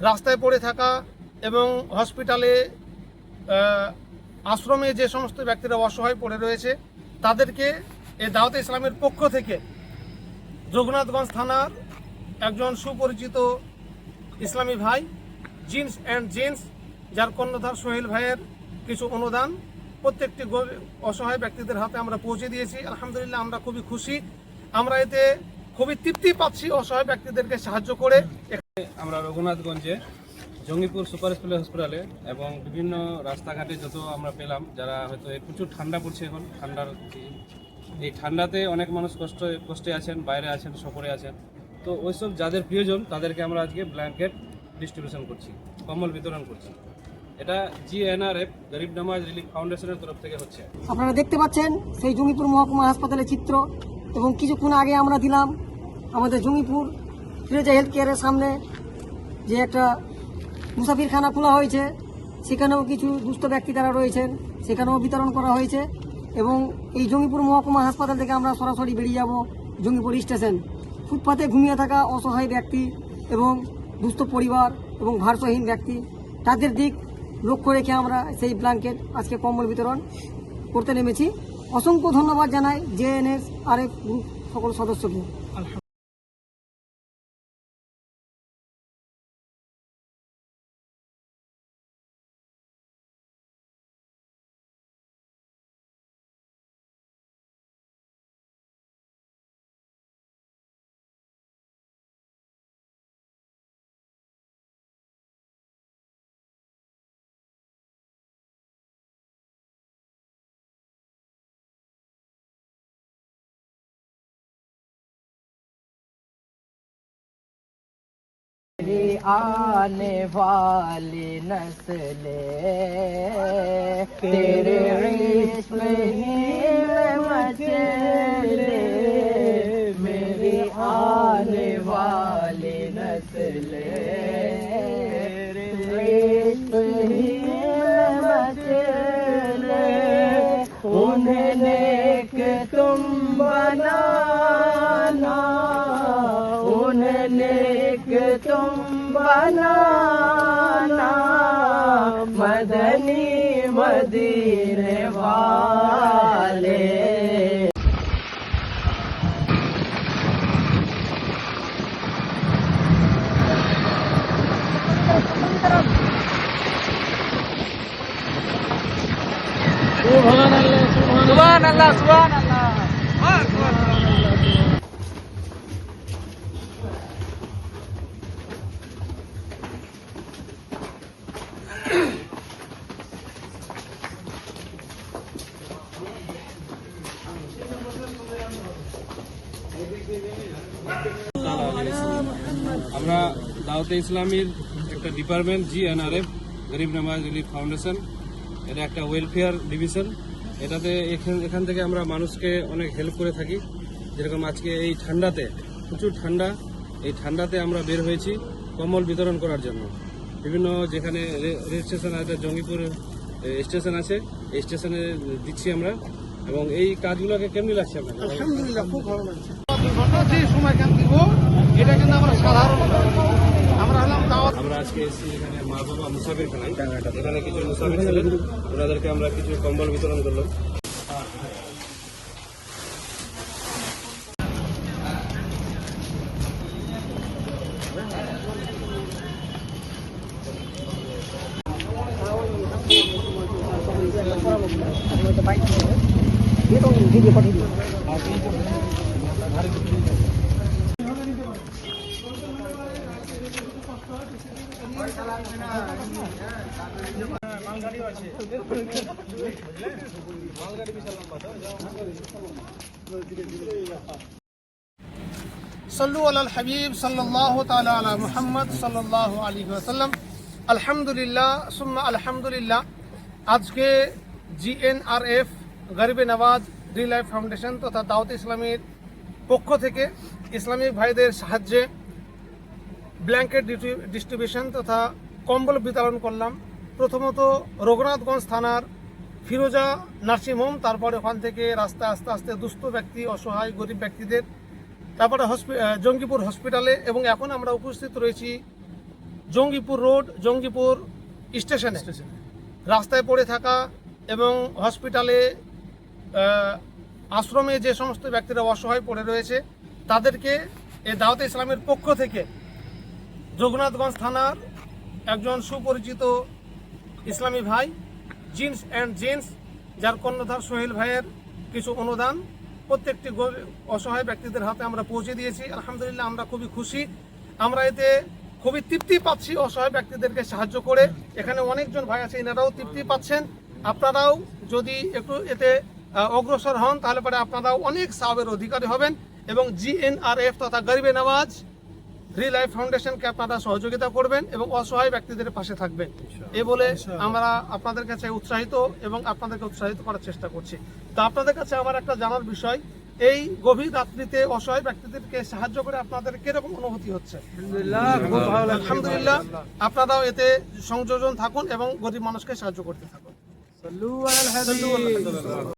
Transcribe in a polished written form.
রাস্তায় পড়ে থাকা এবং হসপিটালে আশ্রমে যে সমস্ত ব্যক্তিরা অসহায় পড়ে রয়েছে তাদেরকে এই দাওয়াতে ইসলামের পক্ষ থেকে রঘুনাথগঞ্জ থানার একজন সুপরিচিত ইসলামী ভাই জিন্স অ্যান্ড জিন্স যার কর্ণধার সোহেল ভাইয়ের কিছু অনুদান প্রত্যেকটি অসহায় ব্যক্তিদের হাতে আমরা পৌঁছে দিয়েছি। আলহামদুলিল্লাহ আমরা খুবই খুশি, আমরা এতে খুবই তৃপ্তি পাচ্ছি অসহায় ব্যক্তিদেরকে সাহায্য করে। আমরা রঘুনাথগঞ্জে জঙ্গিপুর সুপার হসপিটালে এবং বিভিন্ন রাস্তাঘাটে যত আমরা পেলাম, যারা হয়তো প্রচুর ঠান্ডা পড়ছে, এখন এই ঠান্ডাতে অনেক মানুষ কষ্টে আছেন, বাইরে আছেন, সফরে আছেন, তো ওইসব যাদের প্রয়োজন তাদেরকে আমরা আজকে ব্ল্যাঙ্কেট ডিস্ট্রিবিউশন করছি, কম্বল বিতরণ করছি। এটা GNRF গরিব নওয়াজ রিলিফ ফাউন্ডেশনের তরফ থেকে হচ্ছে। আপনারা দেখতে পাচ্ছেন সেই জঙ্গিপুর মহকুমা হাসপাতালের চিত্র, এবং কিছুক্ষণ আগে আমরা দিলাম আমাদের জঙ্গিপুর ফিরোজা হেলথ কেয়ারের সামনে যে একটা মুসাফিরখানা খোলা হয়েছে, সেখানেও কিছু দুস্থ ব্যক্তি যারা রয়েছেন সেখানেও বিতরণ করা হয়েছে। এবং এই জঙ্গিপুর মহকুমা হাসপাতাল থেকে আমরা সরাসরি বেরিয়ে যাব জঙ্গিপুর স্টেশন। ফুটপাতে ঘুমিয়ে থাকা অসহায় ব্যক্তি এবং দুস্থ পরিবার এবং ভারসাহীন ব্যক্তি, তাদের দিক লক্ষ্য রেখে আমরা সেই ব্ল্যাঙ্কেট আজকে কম্বল বিতরণ করতে নেমেছি। অসংখ্য ধন্যবাদ জানাই JNSRF গ্রুপ সকল সদস্যকে। आने वाली नस्लें तेरे इश्क़ ही में मचले, मेरी आने वाली नस्लें तेरे इश्क़ ही में मचले, उन्हें नेक तुम बनाना, उन्हें नेक तुम बनाना, मदनी मदीने वाले। सुभान अल्लाह, सुभान अल्लाह, सुभान अल्लाह। আমরা দাওয়াতে ইসলামীর একটা ডিপার্টমেন্ট GNRF গরিব নওয়াজ রিলিফ ফাউন্ডেশন, এটা একটা ওয়েলফেয়ার ডিভিশন। এটাতে এখান থেকে আমরা মানুষকে অনেক হেল্প করে থাকি। যেরকম আজকে এই ঠান্ডাতে, প্রচুর ঠান্ডা, এই ঠান্ডাতে আমরা বের হয়েছি কম্বল বিতরণ করার জন্য। বিভিন্ন যেখানে রেল স্টেশন আছে, জঙ্গিপুর স্টেশন আছে, এই স্টেশনে দিচ্ছি আমরা। এবং এই কাজগুলোকে কেমনি লাগছে আপনার? আলহামদুলিল্লাহ খুব ভালো লাগছে। যে সময় কেন দিব এটা কিন্তু আমরা সাধারণ আমরা আজকে এসেছি এখানে মা বাবা মুসাফির খানায়, এখানে কিছু মুসাফির ছিলেন, ওনাদেরকে আমরা কিছু কম্বল বিতরণ করলাম। सल्लु अलल हबीब सल्लल्लाहु ताला अला मुहम्मद सल्लल्लाहु अलैहि वसल्लम। अल्हम्दुलिल्लाह सुम्मा अल्हम्दुलिल्लाह। आज के GNRF গরিব নওয়াজ রিলাইফ ফাউন্ডেশন তথা দাওয়াতে ইসলামের পক্ষ থেকে ইসলামিক ভাইদের সাহায্যে ব্ল্যাঙ্কেট ডিস্ট্রিবিউশন তথা কম্বল বিতরণ করলাম। প্রথমত রঘুনাথগঞ্জ থানার ফিরোজা নার্সিং হোম, তারপরে ওখান থেকে রাস্তা আস্তে আস্তে দুস্থ ব্যক্তি, অসহায় গরিব ব্যক্তিদের, তারপরে জঙ্গিপুর হসপিটালে, এবং এখন আমরা উপস্থিত রয়েছি জঙ্গিপুর রোড, জঙ্গিপুর স্টেশনে। রাস্তায় পড়ে থাকা এবং হসপিটালে, আশ্রমে যে সমস্ত ব্যক্তিরা অসহায় পড়ে রয়েছে তাদেরকে এই দাওয়াতে ইসলামের পক্ষ থেকে যোগনাথগঞ্জ থানার একজন সুপরিচিত ইসলামী ভাই জিন্স অ্যান্ড জিন্স, যার কর্ণধার সোহেল ভাইয়ের কিছু অনুদান প্রত্যেকটি অসহায় ব্যক্তিদের হাতে আমরা পৌঁছে দিয়েছি। আলহামদুলিল্লাহ, আমরা খুবই খুশি। আমরা এতে খুবই তৃপ্তি পাচ্ছি অসহায় ব্যক্তিদেরকে সাহায্য করে। এখানে অনেকজন ভাই আছে, এনারাও তৃপ্তি পাচ্ছেন। আপনারাও যদি একটু এতে অগ্রসর হন তাহলে পরে আপনারাও অনেক সওয়াবের অধিকারী হবেন, এবং জিএনআরএফ তথা গরিবে নওয়াজ ফ্রি লাইফ ফাউন্ডেশনকে আপনারা সহযোগিতা করবেন এবং অসহায় ব্যক্তিদের পাশে থাকবেন। এ বলে আমরা আপনাদের কাছে উৎসাহিত এবং আপনাদেরকে উৎসাহিত করার চেষ্টা করছি। তো আপনাদের কাছে আমার একটা জানার বিষয়, এই গভীর রাত্রিতে অসহায় ব্যক্তিদেরকে সাহায্য করে আপনাদের কিরকম অনুভূতি হচ্ছে? আলহামদুলিল্লাহ, আপনারাও এতে সংযোজন থাকুন এবং গরিব মানুষকে সাহায্য করতে থাকুন।